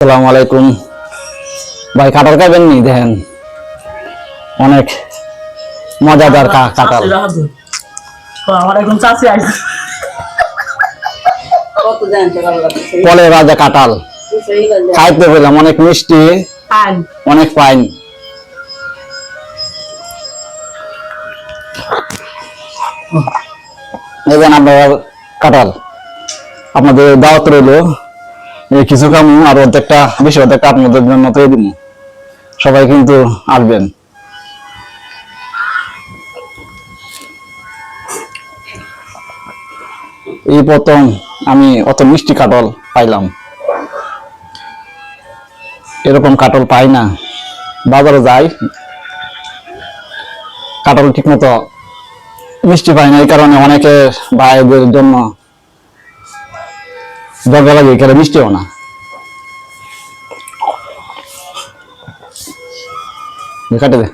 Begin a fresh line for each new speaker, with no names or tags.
আসসালামু আলাইকুম ভাই, কাঁঠাল খাবেন নি? দেখেন অনেক মজাদার কাঁঠাল।
আমার এখন চাষি আইছে
ফলে রাজা কাঁঠাল খাইতে পেলাম, অনেক মিষ্টি, অনেক ফাইন। এখন আপনার কাঁঠাল আপনাদের দাওয়াত রইল, কিছু কাম আর অর্ধেকটা বেশি অর্ধেকটা আপনাদের জন্য তৈরি দিব, সবাই কিন্তু আসবেন। এই প্রথম আমি অত মিষ্টি কাঁঠাল পাইলাম, এরকম কাঁঠাল পাই না। বাজারে যাই, কাঁঠাল ঠিক মতো মিষ্টি পাই না, এই কারণে অনেকে ভাইদের জন্য দরকার লাগে, এখানে মিষ্টিও না। কাটে দে।